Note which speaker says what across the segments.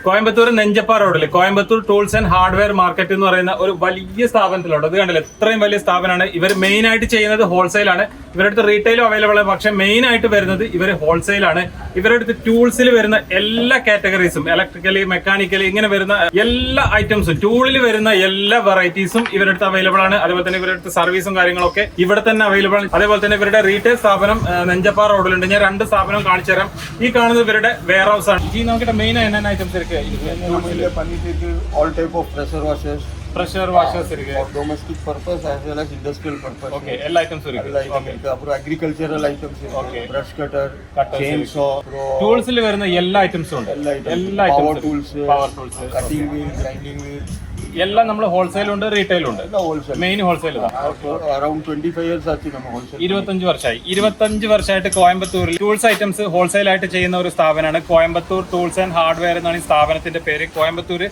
Speaker 1: കോയമ്പത്തൂർ നെഞ്ചപ്പാറ റോഡിൽ Coimbatore tools and hardware market എന്ന് പറയുന്ന ഒരു വലിയ സ്ഥാപനത്തിലുണ്ട്. അത് കണ്ടില്ല, ഇത്രയും വലിയ സ്ഥാപനമാണ്. ഇവർ മെയിൻ ആയിട്ട് ചെയ്യുന്നത് ഹോൾസെയിലാണ്. ഇവരുടെ അടുത്ത് റീറ്റെയിലും അവൈലബിൾ ആണ്, പക്ഷെ മെയിൻ ആയിട്ട് വരുന്നത് ഇവർ ഹോൾസെയിലാണ്. ഇവരുടെ അടുത്ത് ടൂൾസിൽ വരുന്ന എല്ലാ കാറ്റഗറീസും, ഇലക്ട്രിക്കലി, മെക്കാനിക്കലി, ഇങ്ങനെ വരുന്ന എല്ലാ ഐറ്റംസും, ടൂളിൽ വരുന്ന എല്ലാ വെറൈറ്റീസും ഇവരുടെ അടുത്ത് അവൈലബിൾ ആണ്. അതുപോലെ തന്നെ ഇവരുടെ അടുത്ത് സർവീസും കാര്യങ്ങളൊക്കെ ഇവിടെ തന്നെ അവൈലബിൾ ആണ്. അതേപോലെ തന്നെ ഇവരുടെ റീറ്റെയിൽ സ്ഥാപനം നെഞ്ചപ്പാറ റോഡിലുണ്ട്. ഞാൻ 2 സ്ഥാപനം കാണിച്ചു തരാം. ഈ കാണുന്നത് ഇവരുടെ വെയർ ഹൗസ് ആണ്. ഈ നോക്കിയിട്ട് മെയിൻ എന്നാ items
Speaker 2: all type of pressure washers, for domestic purpose as well as industrial purpose.
Speaker 1: Okay, all items
Speaker 2: for agricultural items, brush cutter, chainsaw,
Speaker 1: tools il varuna ella items undu. Ella items, power tools,
Speaker 2: cutting wheel, grinding wheel,
Speaker 1: എല്ലാം നമ്മൾ wholesale ഉണ്ട്, retail ഉണ്ട്. Main wholesale
Speaker 2: around 25 years ആക്കി നമ്മൾ wholesale.
Speaker 1: 25 വർഷമായിട്ട് കോയമ്പത്തൂരിൽ tools items wholesale ആയിട്ട് ചെയ്യുന്ന ഒരു സ്ഥാപനമാണ് കോയമ്പത്തൂർ ടൂൾസ് ആൻഡ് ഹാർഡ്വെയർ എന്നാണ് ഈ സ്ഥാപനത്തിന്റെ പേര്. കോയമ്പത്തൂർ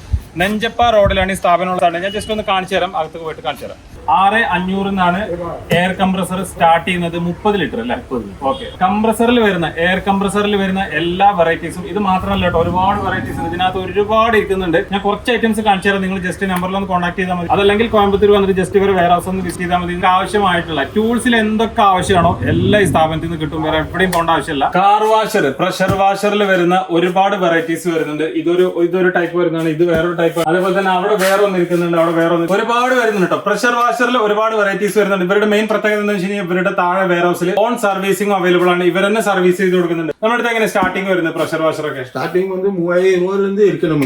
Speaker 1: നെഞ്ചപ്പ റോഡിലാണ് ഈ സ്ഥാപനം ഉള്ളതാണ്. ഞാൻ ജസ്റ്റ് ഒന്ന് കാണിച്ചു തരാം, അകത്തേക്ക് പോയിട്ട് കാണിച്ചു തരാം. 6500 എന്നാണ് എയർ കംപ്രസർ സ്റ്റാർട്ട് ചെയ്യുന്നത്. 30 ലിറ്റർ അല്ലേ? ഓക്കെ. എയർ കംപ്രസറിൽ വരുന്ന എല്ലാ വെറൈറ്റീസും, ഇത് മാത്രമല്ല കേട്ടോ, ഒരുപാട് വെറൈറ്റീസ് ഇതിനകത്ത് ഒരുപാട് ഇരിക്കുന്നുണ്ട്. ഞാൻ കുറച്ച് ഐറ്റംസ് കാണിച്ചു തരാം. നിങ്ങൾ ജസ്റ്റ് നമ്പറിൽ ഒന്ന് കോൺടാക്ട് ചെയ്താൽ മതി. അതല്ലെങ്കിൽ കോയമ്പത്തൂർ വന്നിട്ട് ജസ്റ്റ് ഇവർ വെയർ ഹൗസ് ഒന്ന് വിസിറ്റ് ചെയ്താൽ മതി. നിങ്ങൾക്ക് ആവശ്യമായിട്ടുള്ള ടൂൾസിൽ എന്തൊക്കെ ആവശ്യമാണോ എല്ലാം ഈ സ്ഥാപനത്തിൽ നിന്ന് കിട്ടും. വേറെ എവിടെയും പോകേണ്ട ആവശ്യമില്ല. കാർ വാഷർ, പ്രഷർ വാഷറിൽ വരുന്ന ഒരുപാട് വെറൈറ്റീസ് വരുന്നുണ്ട്. ഇതൊരു ടൈപ്പ് വരുന്നതാണ്, ഇത് വേറൊരു ടൈപ്പ്. അതേപോലെ തന്നെ അവിടെ വേറെ ഒന്ന് ഇരിക്കുന്നുണ്ട്, അവിടെ വേറെ ഒന്ന്, ഒരുപാട് വരുന്നുണ്ട് കേട്ടോ. പ്രഷർ വാഷറിൽ ഒരുപാട് വെറൈറ്റീസ് വരുന്നുണ്ട്. ഇവരുടെ മെയിൻ പ്രത്യേകത എന്ന് വെച്ച് കഴിഞ്ഞാൽ ഇവരുടെ താഴെ വെയർ ഹൗസിൽ ഓൺ സർവീസിംഗ് അവൈലബിൾ ആണ്. ഇവർ തന്നെ സർവീസ് ചെയ്ത് കൊടുക്കുന്നുണ്ട്. നമ്മുടെ അടുത്ത് എങ്ങനെ സ്റ്റാർട്ടിംഗ് വരുന്നത് പ്രഷർ വാഷറൊക്കെ?
Speaker 2: സ്റ്റാർട്ടിംഗ്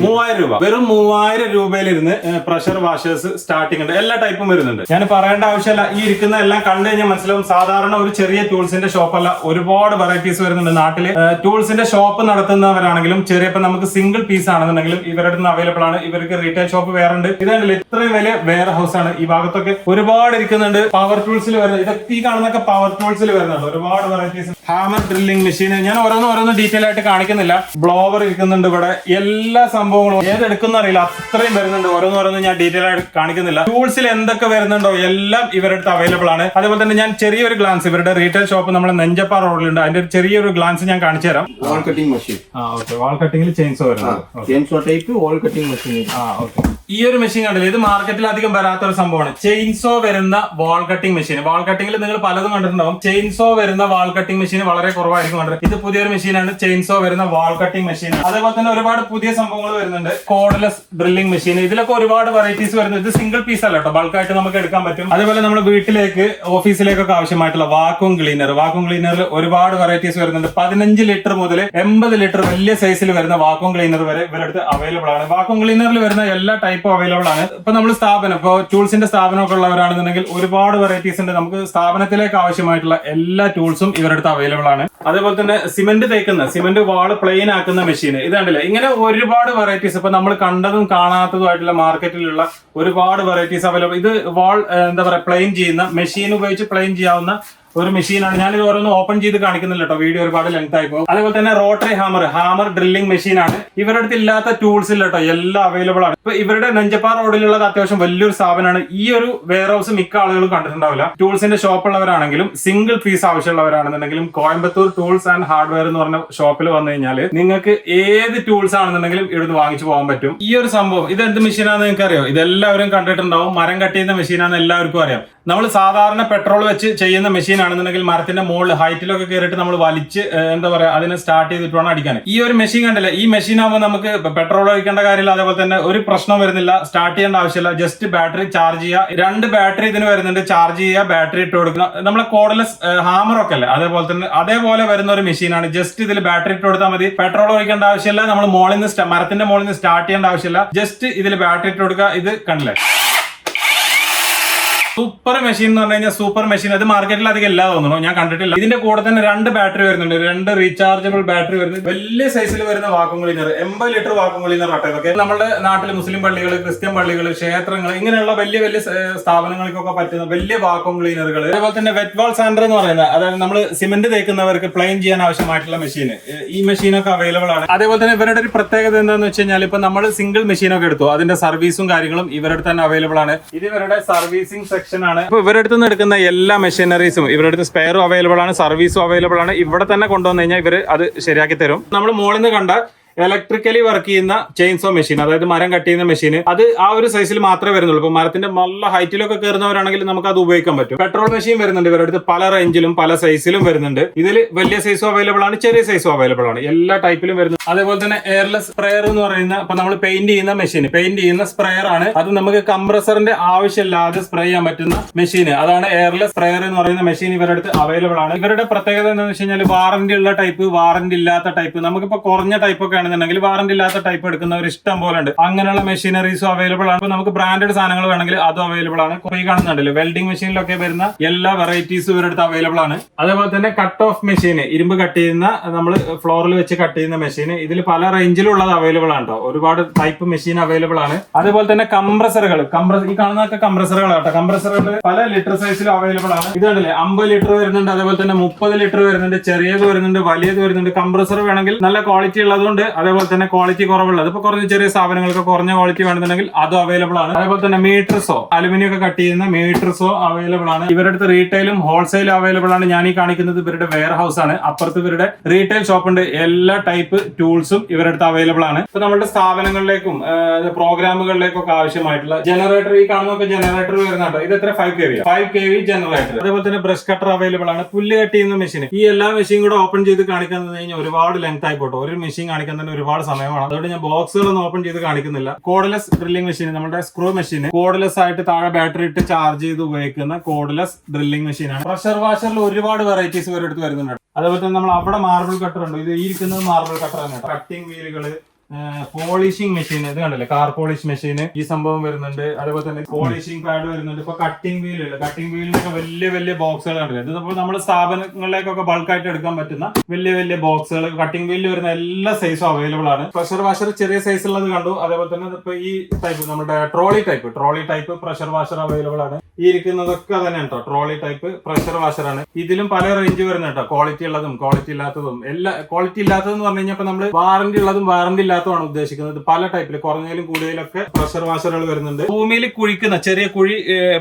Speaker 2: 3000
Speaker 1: രൂപ. വെറും 3000 രൂപയിലിരുന്ന് പ്രഷർ വാഷേഴ്സ് സ്റ്റാർട്ടിംഗ് ഉണ്ട്. എല്ലാ ടൈപ്പും വരുന്നുണ്ട്. ഞാൻ പറയേണ്ട ആവശ്യമില്ല, ഈ ഇരിക്കുന്ന എല്ലാം കണ്ടു കഴിഞ്ഞാൽ മനസ്സിലാവും. സാധാരണ ഒരു ചെറിയ ടൂൾസിന്റെ ഷോപ്പല്ല, ഒരുപാട് വെറൈറ്റീസ് വരുന്നുണ്ട്. നാട്ടില് ടൂൾസിന്റെ ഷോപ്പ് നടത്തുന്നവരാണെങ്കിലും ചെറിയ, ഇപ്പൊ നമുക്ക് സിംഗിൾ പീസ് ആണെന്നുണ്ടെങ്കിലും ഇവരുടെ അടുത്ത് അവൈലബിൾ ആണ്. ഇവർക്ക് റീറ്റെയിൽ ഷോപ്പ് വേറെ ഉണ്ട്. ഇതാണല്ലോ ഇത്രയും വലിയ വെയർ ഹൗസ് ആണ്. ഈ ഭാഗത്തൊക്കെ ഒരുപാട് ഇരിക്കുന്നുണ്ട്. പവർ ടൂൾസിൽ വരുന്നത്, ഇതൊക്കെ ഈ കാണുന്നൊക്കെ പവർ ടൂൾസിൽ വരുന്നുണ്ട്. ഒരുപാട് വെറൈറ്റീസ്. ഹാമർ ഡ്രില്ലിംഗ് മെഷീൻ, ഞാൻ ഓരോന്ന് ഡീറ്റെയിൽ ആയിട്ട് കാണിക്കുന്നില്ല. ബ്ലോവർ ഇരിക്കുന്നുണ്ട് ഇവിടെ. എല്ലാ സംഭവങ്ങളും ഏതെടുക്കുന്ന അറിയില്ല, അത്രയും വരുന്നുണ്ട്. ഓരോന്ന് ഞാൻ ഡീറ്റെയിൽ ആയിട്ട് കാണിക്കുന്നില്ല. ടൂൾസിൽ എന്തൊക്കെ വരുന്നുണ്ടോ എല്ലാം ഇവരുടെ അടുത്ത് അവൈലബിൾ ആണ്. അതേപോലെ തന്നെ ഞാൻ ചെറിയൊരു ഗ്ലാൻസ്, ഇവരുടെ റീറ്റെയിൽ ഷോപ്പ് നമ്മുടെ നെഞ്ചപ്പാറ റോഡിലുണ്ട്. അതിന്റെ ചെറിയൊരു ഗ്ലാൻസ് ഞാൻ കാണിച്ചു തരാം.
Speaker 2: വാൾ കട്ടിംഗ് മെഷീൻ.
Speaker 1: വാൾ കട്ടിംഗിൽ ചെയിൻസോ വരുന്നത്,
Speaker 2: ചെയിൻസോ ടൈപ്പ് വാൾ കട്ടിംഗ് മെഷീൻ.
Speaker 1: ഈ ഒരു മെഷീൻ കണ്ടില്ല, ഇത് മാർക്കറ്റിൽ അധികം വരാത്ത ഒരു സംഭവമാണ്. ചെയിൻസോ വരുന്ന വാൾ കട്ടിംഗ് മെഷീൻ. വാൾ കട്ടിംഗിൽ നിങ്ങൾ പലതും കണ്ടിട്ടുണ്ടാവും. ചെയിൻസോ വരുന്ന വാൾ കട്ടിംഗ് മെഷീൻ വളരെ കുറവായിരിക്കും കണ്ടത്. ഇത് പുതിയൊരു മെഷീനാണ്, ചെയിൻസോ വരുന്ന വാൾ കട്ടിംഗ് മെഷീൻ. അതേപോലെ തന്നെ ഒരുപാട് പുതിയ സംഭവങ്ങൾ വരുന്നുണ്ട്. Cordless drilling machine. ഇതിലൊക്കെ ഒരുപാട് വെറൈറ്റീസ് വരുന്നത്. ഇത് സിംഗിൾ പീസ് അല്ല കേട്ടോ, ബൾക്കായിട്ട് നമുക്ക് എടുക്കാൻ പറ്റും. അതേപോലെ നമ്മുടെ വീട്ടിലേക്ക്, ഓഫീസിലേക്കൊക്കെ ആവശ്യമായിട്ടുള്ള വാക്വം ക്ലീനറിൽ ഒരുപാട് വെറൈറ്റീസ് വരുന്നുണ്ട്. 15 ലിറ്റർ മുതൽ 80 ലിറ്റർ വലിയ സൈസിൽ വരുന്ന വാക്വം ക്ലീനർ വരെ ഇവരുടെ അടുത്ത് അവൈലബിൾ ആണ്. വാക്വം ക്ലീനറിൽ വരുന്ന എല്ലാ ടൈപ്പും അവൈലബിൾ ആണ്. ഇപ്പൊ നമ്മൾ സ്ഥാപനം, ഇപ്പോൾ ടൂൾസിന്റെ സ്ഥാപനമൊക്കെ ഉള്ളവരാണെന്നുണ്ടെങ്കിൽ ഒരുപാട് വെറൈറ്റീസ് ഉണ്ട്. നമുക്ക് സ്ഥാപനത്തിലേക്ക് ആവശ്യമായിട്ടുള്ള എല്ലാ ടൂൾസും ഇവരുടെ അടുത്ത് അവൈലബിൾ ആണ്. അതേപോലെ തന്നെ സിമന്റ് വാള് പ്ലെയിൻ ആക്കുന്ന മെഷീൻ, ഇതാണ്ടല്ലേ. ഇങ്ങനെ ഒരുപാട് വെറൈറ്റീസ്, ഇപ്പൊ നമ്മൾ കണ്ടതും കാണാത്തതുമായിട്ടുള്ള മാർക്കറ്റിലുള്ള ഒരുപാട് വെറൈറ്റീസ് അവൈലബിൾ. ഇത് വാൾ എന്താ പറയാ, പ്ലെയിൻ ചെയ്യുന്ന മെഷീൻ ഉപയോഗിച്ച് പ്ലെയിൻ ചെയ്യാവുന്ന ഒരു മെഷീനാണ്. ഞാനിത് ഓരോന്ന് ഓപ്പൺ ചെയ്ത് കാണിക്കുന്നില്ല കേട്ടോ, വീഡിയോ ഒരുപാട് ലെങ്ത് ആയിപ്പോ. അതേപോലെ തന്നെ റോട്ടറി ഹാമർ ഡ്രില്ലിംഗ് മെഷീനാണ്. ഇവരുടെ അടുത്ത് ഇല്ലാത്ത ടൂൾസ് ഇല്ല കേട്ടോ, എല്ലാം അവൈലബിൾ ആണ്. ഇപ്പൊ ഇവരുടെ നെഞ്ചപ്പാറ റോഡിലുള്ളത് അത്യാവശ്യം വലിയൊരു സ്ഥാപനമാണ്. ഈ ഒരു വെയർ ഹൗസ് മിക്ക ആളുകളും കണ്ടിട്ടുണ്ടാവില്ല. ടൂൾസിന്റെ ഷോപ്പ് ഉള്ളവരാണെങ്കിലും സിംഗിൾ പീസ് ആവശ്യമുള്ളവരാണെന്നുണ്ടെങ്കിലും കോയമ്പത്തൂർ ടൂൾസ് ആൻഡ് ഹാർഡ്വെയർ എന്ന് പറഞ്ഞ ഷോപ്പിൽ വന്നു കഴിഞ്ഞാൽ നിങ്ങൾക്ക് ഏത് ടൂൾസ് ആണെന്നുണ്ടെങ്കിലും ഇവിടുന്ന് വാങ്ങിച്ചു പോകാൻ പറ്റും. ഈ ഒരു സംഭവം, ഇത് എന്ത് മെഷീനാണെന്ന് നിങ്ങൾക്ക് അറിയോ? ഇതെല്ലാവരും കണ്ടിട്ടുണ്ടാവും. മരം കട്ട് ചെയ്യുന്ന മെഷീനാണെന്ന് എല്ലാവർക്കും അറിയാം. നമ്മൾ സാധാരണ പെട്രോൾ വെച്ച് ചെയ്യുന്ന മെഷീൻ ആണെന്നുണ്ടെങ്കിൽ മരത്തിന്റെ മുകളിൽ ഹൈറ്റിലൊക്കെ കയറിയിട്ട് നമ്മൾ വലിച്ച് എന്താ പറയാ, അതിനെ സ്റ്റാർട്ട് ചെയ്തിട്ട് വേണം അടിക്കാൻ. ഈ ഒരു മെഷീൻ കണ്ടില്ല, ഈ മെഷീൻ ആകുമ്പോൾ നമുക്ക് പെട്രോൾ ഒഴിക്കേണ്ട കാര്യമില്ല. അതേപോലെ തന്നെ ഒരു പ്രശ്നം വരുന്നില്ല, സ്റ്റാർട്ട് ചെയ്യേണ്ട ആവശ്യമില്ല. ജസ്റ്റ് ബാറ്ററി ചാർജ് ചെയ്യുക. 2 ബാറ്ററി ഇതിന് വരുന്നുണ്ട്. ചാർജ് ചെയ്യുക, ബാറ്ററി ഇട്ട് കൊടുക്കുക. നമ്മളെ കോഡ്ലെസ് ഹാമർ ഒക്കെ അല്ലേ, അതേപോലെ വരുന്ന ഒരു മെഷീനാണ്. ജസ്റ്റ് ഇതിൽ ബാറ്ററി ഇട്ട് കൊടുത്താൽ മതി. പെട്രോൾ ഒഴിക്കേണ്ട ആവശ്യമില്ല. നമ്മൾ മരത്തിന്റെ മുകളിൽ നിന്ന് സ്റ്റാർട്ട് ചെയ്യേണ്ട ആവശ്യമില്ല. ജസ്റ്റ് ഇതിൽ ബാറ്ററി ഇട്ട് കൊടുക്കുക. ഇത് കണ്ടില്ലേ, സൂപ്പർ മെഷീൻ എന്ന് പറഞ്ഞു കഴിഞ്ഞാൽ സൂപ്പർ മെഷീൻ. അത് മാർക്കറ്റിൽ അധികം ഇല്ല തോന്നുന്നു, ഞാൻ കണ്ടിട്ടില്ല. ഇതിന്റെ കൂടെ തന്നെ 2 ബാറ്ററി വരുന്നുണ്ട്, 2 റീചാർജബിൾ ബാറ്ററി വരുന്നുണ്ട്. വലിയ സൈസിൽ വരുന്ന vacuum cleaner, 80 litre vacuum cleaner ആട്ടെ. ഇതൊക്കെ നമ്മുടെ നാട്ടിൽ മുസ്ലിം പള്ളികൾ, ക്രിസ്ത്യൻ പള്ളികൾ, ക്ഷേത്രങ്ങൾ, ഇങ്ങനെയുള്ള വലിയ സ്ഥാപനങ്ങൾക്കൊക്കെ പറ്റുന്ന വലിയ വാക്വം ക്ലീനറുകൾ. അതേപോലെ തന്നെ വെറ്റ് വാൾ സാൻഡർ എന്ന് പറയുന്നത്, അതായത് നമ്മൾ സിമന്റ് തേക്കുന്നവർക്ക് പ്ലെയിൻ ചെയ്യാൻ ആവശ്യമായിട്ടുള്ള മെഷീൻ, ഈ മെഷീനൊക്കെ അവൈലബിൾ ആണ്. അതേപോലെ തന്നെ ഇവരുടെ ഒരു പ്രത്യേകത എന്താണെന്ന് വെച്ച് കഴിഞ്ഞാൽ, ഇപ്പൊ നമ്മൾ സിംഗിൾ മെഷീനൊക്കെ എടുത്തു, അതിന്റെ സർവീസും കാര്യങ്ങളും ഇവരുടെ തന്നെ അവൈലബിൾ ആണ്. ഇത് ഇവരുടെ സർവീസിംഗ് സെക്ഷനാണ്. ഇപ്പൊ ഇവരുടെ അടുത്ത് നിന്ന് എടുക്കുന്ന എല്ലാ മെഷീനറീസും ഇവരുടെ അടുത്ത് സ്പെയറും അവൈലബിൾ ആണ്, സർവീസും അവൈലബിൾ ആണ്. ഇവിടെ തന്നെ കൊണ്ടുവന്നു കഴിഞ്ഞാൽ ഇവർ അത് ശരിയാക്കി തരും. നമ്മൾ മുകളിൽ നിന്ന് കണ്ട ഇലക്ട്രിക്കലി വർക്ക് ചെയ്യുന്ന ചെയിൻസോ മെഷീൻ, അതായത് മരം കട്ട് ചെയ്യുന്ന മെഷീൻ, അത് ആ ഒരു സൈസിൽ മാത്രമേ വരുന്നുള്ളൂ. ഇപ്പൊ മരത്തിന്റെ നല്ല ഹൈറ്റിലൊക്കെ കയറുന്നവരാണെങ്കിൽ നമുക്ക് അത് ഉപയോഗിക്കാൻ പറ്റും. പെട്രോൾ മെഷീൻ വരുന്നുണ്ട് ഇവരുടെ അടുത്ത്, പല റേഞ്ചിലും പല സൈസിലും വരുന്നുണ്ട്. ഇതിൽ വലിയ സൈസും അവൈലബിൾ ആണ്, ചെറിയ സൈസും അവൈലബിൾ ആണ്, എല്ലാ ടൈപ്പിലും വരുന്നത്. അതേപോലെ തന്നെ എയർലെസ് സ്പ്രെയർ എന്ന് പറയുന്ന, ഇപ്പൊ നമ്മൾ പെയിന്റ് ചെയ്യുന്ന മെഷീൻ, പെയിന്റ് ചെയ്യുന്ന സ്പ്രെയർ ആണ്. അത് നമുക്ക് കംപ്രസറിന്റെ ആവശ്യമില്ലാതെ സ്പ്രേ ചെയ്യാൻ പറ്റുന്ന മെഷീൻ, അതാണ് എയർലെസ് സ്പ്രെയർ എന്ന് പറയുന്ന മെഷീൻ ഇവരുടെ അടുത്ത് അവൈലബിൾ ആണ്. ഇവരുടെ പ്രത്യേകത എന്താണെന്ന് വെച്ച് കഴിഞ്ഞാൽ വാറന്റി ഉള്ള ടൈപ്പ്, വാറന്റി ഇല്ലാത്ത ടൈപ്പ്. നമുക്കിപ്പോ കുറഞ്ഞ ടൈപ്പ് ഒക്കെ ആണെന്നുണ്ടെങ്കിൽ വാറന്റി ഇല്ലാത്ത ടൈപ്പ് എടുക്കുന്നവർ ഇഷ്ടം പോലെ ഉണ്ട്. അങ്ങനെയുള്ള മെഷീനറീസും അവൈലബിൾ ആണ്. നമുക്ക് ബ്രാൻഡഡ് സാധനങ്ങൾ വേണമെങ്കിൽ അതും അവൈലബിൾ ആണ്. ഈ കാണുന്നുണ്ടല്ലോ വെൽഡിംഗ് മെഷീനിലൊക്കെ വരുന്ന എല്ലാ വെറൈറ്റീസും ഇവരുടെ അടുത്ത് അവൈലബിൾ ആണ്. അതേപോലെ തന്നെ കട്ട് ഓഫ് മെഷീൻ, ഇരുമ്പ് കട്ട് ചെയ്യുന്ന, നമ്മൾ ഫ്ലോറിൽ വെച്ച് കട്ട് ചെയ്യുന്ന മെഷീൻ, ഇതിൽ പല റേഞ്ചിലുള്ളത് അവൈലബിൾ ആണ് കേട്ടോ. ഒരുപാട് ടൈപ്പ് മെഷീൻ അവൈലബിൾ ആണ്. അതേപോലെ തന്നെ കംപ്രസറുകൾ, ഈ കാണുന്നതൊക്കെ കംപ്രസറുകളാട്ടോ. കംപ്രസറുകൾ പല ലിറ്റർ സൈസിലും അവൈലബിൾ ആണ്. ഇത് കണ്ടില്ലേ 50 ലിറ്റർ വരുന്നുണ്ട്, അതേപോലെ തന്നെ 30 ലിറ്റർ വരുന്നുണ്ട്, ചെറിയത് വരുന്നുണ്ട്, വലിയത് വരുന്നുണ്ട്. കംപ്രസർ വേണമെങ്കിൽ നല്ല ക്വാളിറ്റി ഉള്ളതുകൊണ്ട്, അതേപോലെ തന്നെ ക്വാളിറ്റി കുറവുള്ളത്, ഇപ്പൊ കുറഞ്ഞ ചെറിയ സ്ഥാപനങ്ങൾക്ക് കുറഞ്ഞ ക്വാളിറ്റി വേണമെന്നുണ്ടെങ്കിൽ അതും അവൈലബിൾ ആണ്. അതേപോലെ തന്നെ മീറ്റർസോ, അലുമിനിയം ഒക്കെ കട്ട് ചെയ്യുന്ന മീറ്റർസോ അവൈലബിൾ ആണ്. ഇവരുടെ അടുത്ത് റീറ്റെയിലും ഹോൾസെയിലും അവൈലബിൾ ആണ്. ഞാൻ ഈ കാണിക്കുന്നത് ഇവരുടെ വെയർ ഹൗസ് ആണ്. അപ്പുറത്ത് ഇവരുടെ റീറ്റെയിൽ ഷോപ്പ് ഉണ്ട്. എല്ലാ ടൈപ്പ് ടൂൾസും ഇവരുടെ അടുത്ത് അവൈലബിൾ ആണ്. ഇപ്പൊ നമ്മുടെ സ്ഥാപനങ്ങളിലേക്കും പ്രോഗ്രാമുകളിലേക്കും ഒക്കെ ആവശ്യമായിട്ടുള്ള ജനറേറ്റർ, ഈ കാണുന്നൊക്കെ ജനറേറ്റർ വരുന്നുണ്ടോ. ഇത് എത്ര 5 kV ജനറേറ്റർ. അതേപോലെ തന്നെ ബ്രഷ് കട്ടർ അവൈലബിൾ ആണ്. പുല്ല് കട്ട് ചെയ്യുന്ന മെഷീൻ. ഈ എല്ലാ മെഷീൻ കൂടെ ഓപ്പൺ ചെയ്ത് കാണിക്കാൻ കഴിഞ്ഞാൽ ഒരുപാട് ലെങ്ത് ആയിപ്പോട്ടോ. ഒരു മെഷീൻ കാണിക്കാൻ തന്നെ ഒരുപാട് സമയമാണ്. അതുകൊണ്ട് ഞാൻ ബോക്സുകളൊന്നും ഓപ്പൺ ചെയ്ത് കാണിക്കുന്നില്ല. കോഡ്ലെസ് ഡ്രില്ലിംഗ് മെഷീൻ, നമ്മുടെ സ്ക്രൂ മെഷീൻ, കോഡ്ലെസ് ആയിട്ട് താഴെ ബാറ്ററി ഇട്ട് ചാർജ് ചെയ്ത് ഉപയോഗിക്കുന്ന കോഡ്ലെസ് ഡ്രില്ലിംഗ് മെഷീനാണ്. പ്രഷർ വാഷറിൽ ഒരുപാട് വെറൈറ്റീസ് ഇവരുടെ അടുത്ത് വരുന്നുണ്ട്. അതേപോലെ തന്നെ നമ്മൾ അവിടെ മാർബിൾ കട്ടർ ഉണ്ട്. ഇത് ഈ ഇരിക്കുന്നത് മാർബിൾ കട്ടർ ആണ്. കട്ടിംഗ് വീലുകള്, പോളിഷിംഗ് മെഷീൻ, ഇത് കണ്ടല്ലേ കാർ പോളിഷ് മെഷീൻ, ഈ സംഭവം വരുന്നുണ്ട്. അതേപോലെ തന്നെ പോളിഷിംഗ് പാഡ് വരുന്നുണ്ട്. ഇപ്പൊ കട്ടിംഗ് വീലുകൾ, കട്ടിംഗ് വീലിനൊക്കെ വലിയ വലിയ ബോക്സുകൾ കണ്ടില്ലേ. ഇതിപ്പോ നമ്മുടെ സ്ഥാപനങ്ങളിലേക്കൊക്കെ ബൾക്കായിട്ട് എടുക്കാൻ പറ്റുന്ന വലിയ വലിയ ബോക്സുകൾ, കട്ടിംഗ് വീലിൽ വരുന്ന എല്ലാ സൈസും അവൈലബിൾ ആണ്. പ്രഷർ വാഷർ ചെറിയ സൈസ് ഉള്ളത് കണ്ടു. അതേപോലെ തന്നെ ഇപ്പൊ ഈ ടൈപ്പ് നമ്മുടെ trolley type pressure washer available ആണ്. ഈ ഇരിക്കുന്നതൊക്കെ തന്നെ കേട്ടോ ട്രോളി ടൈപ്പ് പ്രഷർ വാഷർ ആണ്. ഇതിലും പല റേഞ്ച് വരുന്ന കേട്ടോ, ക്വാളിറ്റി ഉള്ളതും ക്വാളിറ്റി ഇല്ലാത്തതും. ക്വാളിറ്റി ഇല്ലാത്തതെന്ന് പറഞ്ഞു കഴിഞ്ഞാൽ നമ്മൾ വാറന്റി ഉള്ളതും വാറന്റി ഇല്ലാത്തതാണ് ഉദ്ദേശിക്കുന്നത്. പല ടൈപ്പിൽ കുറഞ്ഞതിലും കൂടുതലൊക്കെ പ്രഷർ വാഷറുകൾ വരുന്നുണ്ട്. ഭൂമിയിൽ കുഴിക്കുന്ന ചെറിയ കുഴി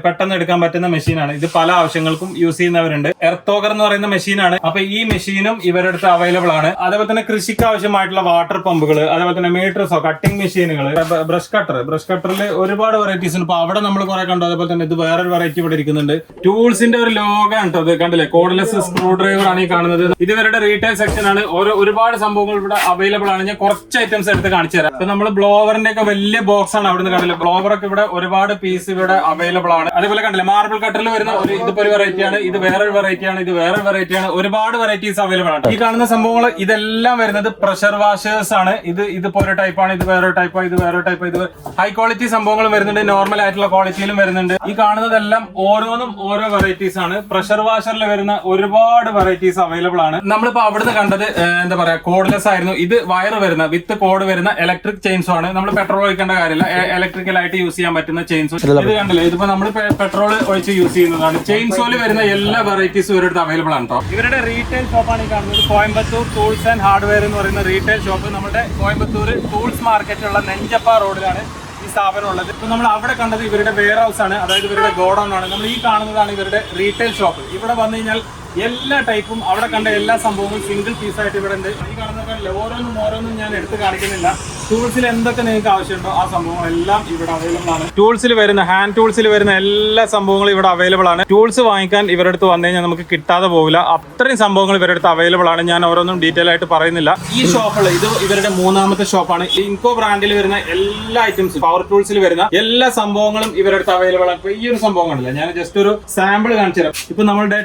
Speaker 1: പെട്ടെന്ന് എടുക്കാൻ പറ്റുന്ന മെഷീനാണ് ഇത്. പല ആവശ്യങ്ങൾക്കും യൂസ് ചെയ്യുന്നവരുണ്ട്. എർത്തോഗർ എന്ന് പറയുന്ന മെഷീനാണ്. അപ്പൊ ഈ മെഷീനും ഇവരുടെ അടുത്ത് അവൈലബിൾ ആണ്. അതേപോലെ തന്നെ കൃഷിക്ക് ആവശ്യമായിട്ടുള്ള വാട്ടർ പമ്പുകൾ, അതേപോലെ തന്നെ മീറ്റർസോ, കട്ടിംഗ് മെഷീനുകൾ, ബ്രഷ് കട്ടറിൽ ഒരുപാട് വെറൈറ്റീസ് ഉണ്ട്. അപ്പൊ അവിടെ നമ്മൾ കുറെ കണ്ടു. അതേപോലെ തന്നെ ഇത് വേറൊരു വെറൈറ്റി ഇവിടെ ഇരിക്കുന്നുണ്ട്. ടൂൾസിന്റെ ഒരു ലോഗാണ് കേട്ടോ. ഇത് കണ്ടില്ലേ, കോഡ്ലെസ് സ്ക്രൂ ഡ്രൈവർ ആണ് ഈ കാണുന്നത്. ഇത് ഇവരുടെ റീറ്റെയിൽ സെക്ഷൻ ആണ്. ഒരുപാട് സംഭവങ്ങൾ ഇവിടെ അവൈലബിൾ ആണ്. ഞാൻ കുറച്ച് ഐറ്റംസ് എടുത്ത് കാണിച്ചു തരാം. ഇപ്പൊ നമ്മൾ ബ്ലോവറിന്റെ ഒക്കെ വലിയ ബോക്സ് ആണ് അവിടെ നിന്ന് കണ്ടില്ലേ. ബ്ലോവർ ഒക്കെ ഇവിടെ ഒരുപാട് പീസ് ഇവിടെ അവൈലബിൾ ആണ്. അതേപോലെ കണ്ടില്ലേ മാർബിൾ കട്ടറിൽ വരുന്ന ഇതിപ്പോ ഒരു വെറൈറ്റി ആണ്, ഇത് വേറൊരു വെറൈറ്റി ആണ്, ഇത് വേറൊരു വെറൈറ്റി ആണ്. ഒരുപാട് വെറൈറ്റീസ് അവൈലബിൾ ആണ്. ഈ കാണുന്ന സംഭവങ്ങൾ ഇതെല്ലാം വരുന്നത് പ്രഷർ വാഷേഴ്സ് ആണ്. ഇതിപ്പോ ഒരു ടൈപ്പാണ്, ഇത് വേറൊരു ടൈപ്പാണ്, ഇത് വേറൊരു ടൈപ്പ്. ഇത് ഹൈ ക്വാളിറ്റി സംഭവങ്ങളും വരുന്നുണ്ട്, നോർമൽ ആയിട്ടുള്ള ക്വാളിറ്റിയിലും വരുന്നുണ്ട്. ഈ കാണുന്നതെല്ലാം ഓരോന്നും ഓരോ വെറൈറ്റീസ് ആണ്. പ്രഷർ വാഷറിൽ വരുന്ന ഒരുപാട് വെറൈറ്റീസ് അവൈലബിൾ ആണ്. നമ്മളിപ്പോ അവിടുന്ന് കണ്ടത് എന്താ പറയാ കോഡ്ലെസ് ആയിരുന്നു. ഇത് വയർ വരുന്ന വിത്ത് കോഡ് വരുന്ന ഇലക്ട്രിക് ചെയിൻസോ ആണ്. നമ്മൾ പെട്രോൾ ഒഴിക്കേണ്ട കാര്യമില്ല, ഇലക്ട്രിക്കലായിട്ട് യൂസ് ചെയ്യാൻ പറ്റുന്ന ചെയിൻസോ. ഇത് കണ്ടില്ലേ, ഇതിപ്പോ നമ്മൾ പെട്രോൾ ഒഴിച്ച് യൂസ് ചെയ്യുന്നതാണ്. ചെയിൻസോയിൽ വരുന്ന എല്ലാ വെറൈറ്റീസും ഇവരുടെ അവൈലബിൾ ആണ് കേട്ടോ. ഇവരുടെ റീറ്റെയിൽ ഷോപ്പാണ് ഈ കാണുന്നത്. കോയമ്പത്തൂർ ടൂൾസ് ആൻഡ് ഹാർഡ്വെയർ എന്ന് പറയുന്ന റീറ്റെയിൽ ഷോപ്പ് നമ്മുടെ കോയമ്പത്തൂർ ടൂൾസ് മാർക്കറ്റിലുള്ള നെഞ്ചപ്പ റോഡിലാണ് ഈ സ്ഥാപനം ഉള്ളത്. ഇപ്പൊ നമ്മൾ അവിടെ കണ്ടത് ഇവരുടെ വെയർ ഹൗസ് ആണ്, അതായത് ഇവരുടെ ഗോഡൌൺ ആണ്. നമ്മൾ ഈ കാണുന്നതാണ് ഇവരുടെ റീറ്റെയിൽ ഷോപ്പ്. ഇവിടെ വന്നു കഴിഞ്ഞാൽ എല്ലാ ടൈപ്പും അവിടെ കണ്ട എല്ലാ സംഭവങ്ങളും സിംഗിൾ പീസ് ആയിട്ട് ഇവിടെ ഉണ്ട്. ഈ കാണുന്ന ഓരോന്നും ഞാൻ എടുത്ത് കാണിക്കുന്നില്ല. ടൂൾസിൽ എന്തൊക്കെ നിങ്ങൾക്ക് ആവശ്യമുണ്ടോ ആ സംഭവങ്ങളെല്ലാം ഇവിടെ അവൈലബിൾ ആണ്. ടൂൾസിൽ വരുന്ന ഹാൻഡ് ടൂൾസിൽ വരുന്ന എല്ലാ സംഭവങ്ങളും ഇവിടെ അവൈലബിൾ ആണ്. ടൂൾസ് വാങ്ങിക്കാൻ ഇവരുടെ അടുത്ത് വന്നു കഴിഞ്ഞാൽ നമുക്ക് കിട്ടാതെ പോകില്ല. അത്രയും സംഭവങ്ങൾ ഇവരുടെ അടുത്ത് അവൈലബിൾ ആണ്. ഞാൻ ഓരോന്നും ഡീറ്റെയിൽ ആയിട്ട് പറയുന്നില്ല. ഈ ഷോപ്പിൽ ഇത് ഇവരുടെ മൂന്നാമത്തെ ഷോപ്പാണ്. ഇൻകോ ബ്രാൻഡിൽ വരുന്ന എല്ലാ ഐറ്റംസും, പവർ ടൂൾസിൽ വരുന്ന എല്ലാ സംഭവങ്ങളും ഇവരുടെ അടുത്ത് അവൈലബിൾ ആണ്. ഇപ്പൊ ഈ ഒരു സംഭവം കണ്ടില്ല, ഞാൻ ജസ്റ്റ് ഒരു സാമ്പിൾ കാണിച്ചു തരാം. ഇപ്പൊ നമ്മളുടെ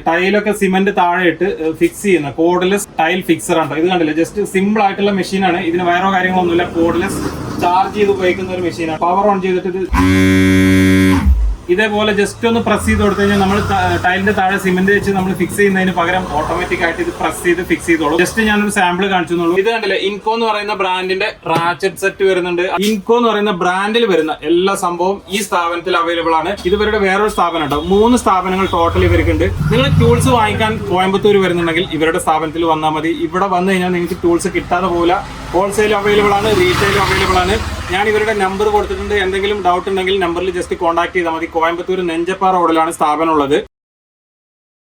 Speaker 1: ടൈലൊക്കെ സിമെന്റ് താഴെ ഇട്ട് ഫിക്സ് ചെയ്യുന്ന കോഡ്ലെസ് ടൈൽ ഫിക്സർ ആണ്. ഇത് കണ്ടില്ല, ജസ്റ്റ് സിമ്പിൾ ആയിട്ടുള്ള മെഷീനാണ്. ഇതിന് വയറോ കാര്യങ്ങളൊന്നുമില്ല. കോഡ്ലെസ് ചാർജ് ചെയ്ത് ഉപയോഗിക്കുന്ന ഒരു മെഷീനാണ്. പവർ ഓൺ ചെയ്തിട്ട് ഇത് ഇതേപോലെ ജസ്റ്റ് ഒന്ന് പ്രസ് ചെയ്ത് കൊടുത്തു കഴിഞ്ഞാൽ നമ്മൾ ടൈലിന്റെ താഴെ സിമെന്റ് വെച്ച് നമ്മൾ ഫിക്സ് ചെയ്യുന്നതിന് പകരം ഓട്ടോമാറ്റിക് ആയിട്ട് ഇത് പ്രസ് ചെയ്ത് ഫിക്സ് ചെയ്തോളൂ. ജസ്റ്റ് ഞാനൊരു സാമ്പിൾ കാണിച്ചു. ഇത് കണ്ടില്ലേ, ഇൻകോ എന്ന് പറയുന്ന ബ്രാൻഡിന്റെ റാച്ചറ്റ് സെറ്റ് വരുന്നുണ്ട്. ഇൻകോ എന്ന് പറയുന്ന ബ്രാൻഡിൽ വരുന്ന എല്ലാ സംഭവം ഈ സ്ഥാപനത്തിൽ അവൈലബിൾ ആണ്. ഇത് ഇവരുടെ വേറൊരു സ്ഥാപനം ഉണ്ടാവും. 3 സ്ഥാപനങ്ങൾ ടോട്ടൽ ഇവർക്കുണ്ട്. നിങ്ങൾ ടൂൾസ് വാങ്ങിക്കാൻ കോയമ്പത്തൂർ വരുന്നുണ്ടെങ്കിൽ ഇവരുടെ സ്ഥാപനത്തിൽ വന്നാൽ മതി. ഇവിടെ വന്നു കഴിഞ്ഞാൽ നിങ്ങൾക്ക് ടൂൾസ് കിട്ടാതെ പോകില്ല. ഹോൾസെയിൽ അവൈലബിൾ ആണ്, റീറ്റെയിൽ അവൈലബിൾ ആണ്. ഞാൻ ഇവരുടെ നമ്പർ കൊടുത്തിട്ടുണ്ട്. എന്തെങ്കിലും ഡൗട്ട് ഉണ്ടെങ്കിൽ നമ്പറിൽ ജസ്റ്റ് കോൺടാക്ട് ചെയ്താൽ മതി. കോയമ്പത്തൂർ നെഞ്ചപ്പ റോഡിലാണ് സ്ഥാപനം ഉള്ളത്.